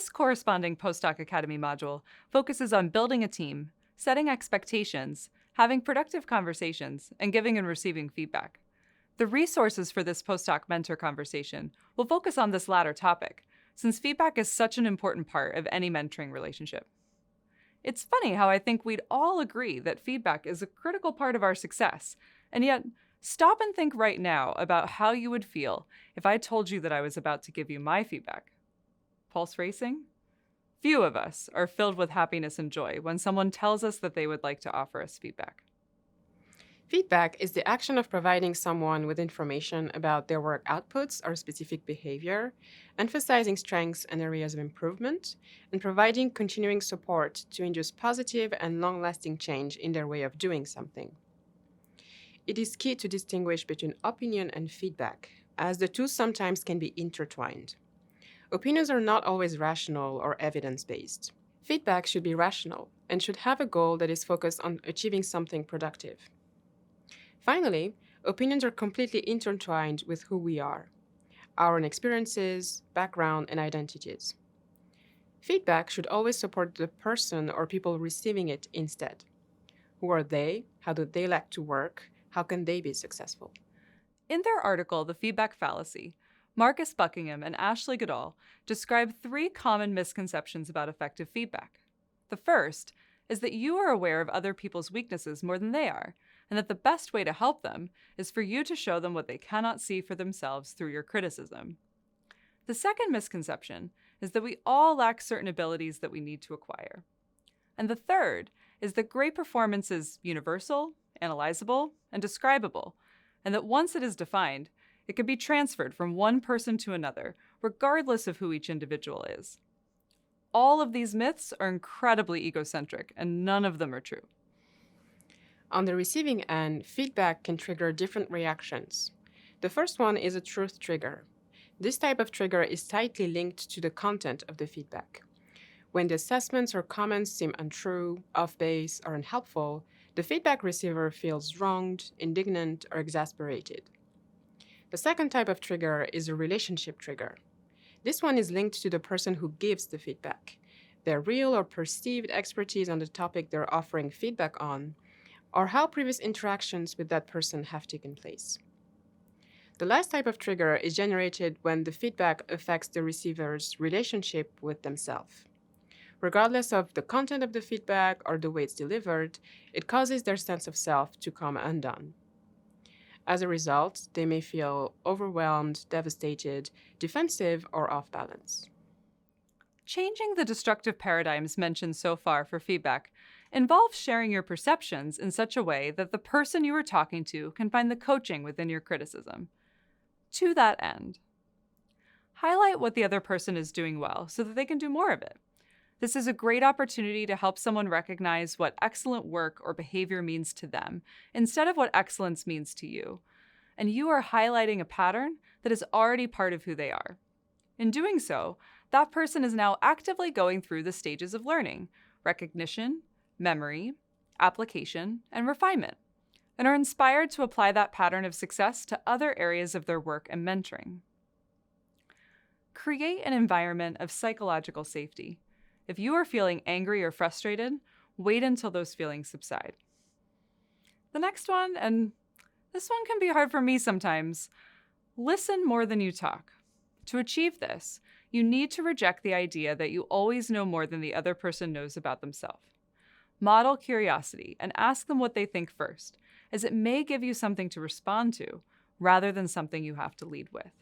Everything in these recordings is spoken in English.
This corresponding Postdoc Academy module focuses on building a team, setting expectations, having productive conversations, and giving and receiving feedback. The resources for this postdoc mentor conversation will focus on this latter topic, since feedback is such an important part of any mentoring relationship. It's funny how I think we'd all agree that feedback is a critical part of our success, and yet, stop and think right now about how you would feel if I told you that I was about to give you my feedback. Pulse racing? Few of us are filled with happiness and joy when someone tells us that they would like to offer us feedback. Feedback is the action of providing someone with information about their work outputs or specific behavior, emphasizing strengths and areas of improvement, and providing continuing support to induce positive and long-lasting change in their way of doing something. It is key to distinguish between opinion and feedback, as the two sometimes can be intertwined. Opinions are not always rational or evidence-based. Feedback should be rational and should have a goal that is focused on achieving something productive. Finally, opinions are completely intertwined with who we are, our own experiences, background, and identities. Feedback should always support the person or people receiving it instead. Who are they? How do they like to work? How can they be successful? In their article, The Feedback Fallacy, Marcus Buckingham and Ashley Goodall describe 3 common misconceptions about effective feedback. The first is that you are aware of other people's weaknesses more than they are, and that the best way to help them is for you to show them what they cannot see for themselves through your criticism. The second misconception is that we all lack certain abilities that we need to acquire. And the third is that great performance is universal, analyzable, and describable, and that once it is defined, it can be transferred from one person to another, regardless of who each individual is. All of these myths are incredibly egocentric, and none of them are true. On the receiving end, feedback can trigger different reactions. The first one is a truth trigger. This type of trigger is tightly linked to the content of the feedback. When the assessments or comments seem untrue, off base, or unhelpful, the feedback receiver feels wronged, indignant, or exasperated. The second type of trigger is a relationship trigger. This one is linked to the person who gives the feedback, their real or perceived expertise on the topic they're offering feedback on, or how previous interactions with that person have taken place. The last type of trigger is generated when the feedback affects the receiver's relationship with themselves. Regardless of the content of the feedback or the way it's delivered, it causes their sense of self to come undone. As a result, they may feel overwhelmed, devastated, defensive, or off balance. Changing the destructive paradigms mentioned so far for feedback involves sharing your perceptions in such a way that the person you are talking to can find the coaching within your criticism. To that end, highlight what the other person is doing well so that they can do more of it. This is a great opportunity to help someone recognize what excellent work or behavior means to them instead of what excellence means to you. And you are highlighting a pattern that is already part of who they are. In doing so, that person is now actively going through the stages of learning, recognition, memory, application, and refinement, and are inspired to apply that pattern of success to other areas of their work and mentoring. Create an environment of psychological safety. If you are feeling angry or frustrated, wait until those feelings subside. The next one, and this one can be hard for me sometimes, listen more than you talk. To achieve this, you need to reject the idea that you always know more than the other person knows about themselves. Model curiosity and ask them what they think first, as it may give you something to respond to rather than something you have to lead with.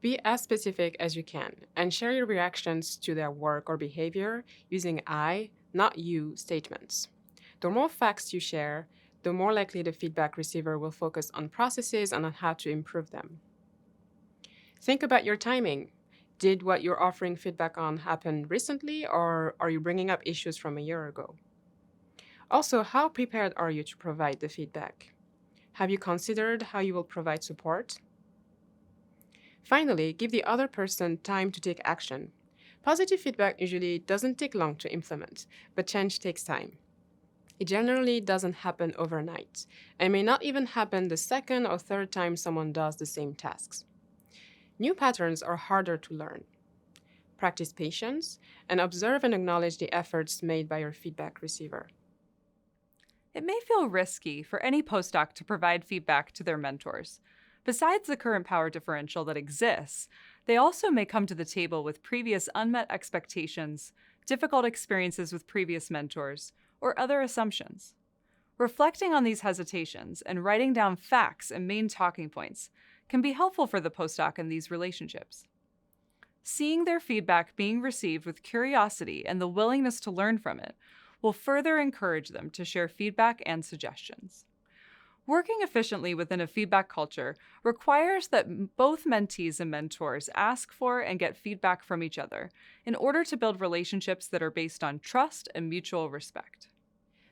Be as specific as you can and share your reactions to their work or behavior using I, not you statements. The more facts you share, the more likely the feedback receiver will focus on processes and on how to improve them. Think about your timing. Did what you're offering feedback on happen recently, or are you bringing up issues from a year ago? Also, how prepared are you to provide the feedback? Have you considered how you will provide support? Finally, give the other person time to take action. Positive feedback usually doesn't take long to implement, but change takes time. It generally doesn't happen overnight, and may not even happen the second or third time someone does the same tasks. New patterns are harder to learn. practice patience, and observe and acknowledge the efforts made by your feedback receiver. It may feel risky for any postdoc to provide feedback to their mentors. Besides the current power differential that exists, they also may come to the table with previous unmet expectations, difficult experiences with previous mentors, or other assumptions. Reflecting on these hesitations and writing down facts and main talking points can be helpful for the postdoc in these relationships. Seeing their feedback being received with curiosity and the willingness to learn from it will further encourage them to share feedback and suggestions. Working efficiently within a feedback culture requires that both mentees and mentors ask for and get feedback from each other in order to build relationships that are based on trust and mutual respect.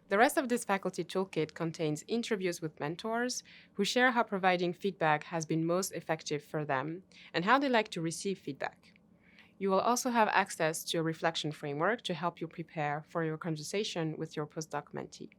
The rest of this faculty toolkit contains interviews with mentors who share how providing feedback has been most effective for them and how they like to receive feedback. You will also have access to a reflection framework to help you prepare for your conversation with your postdoc mentee.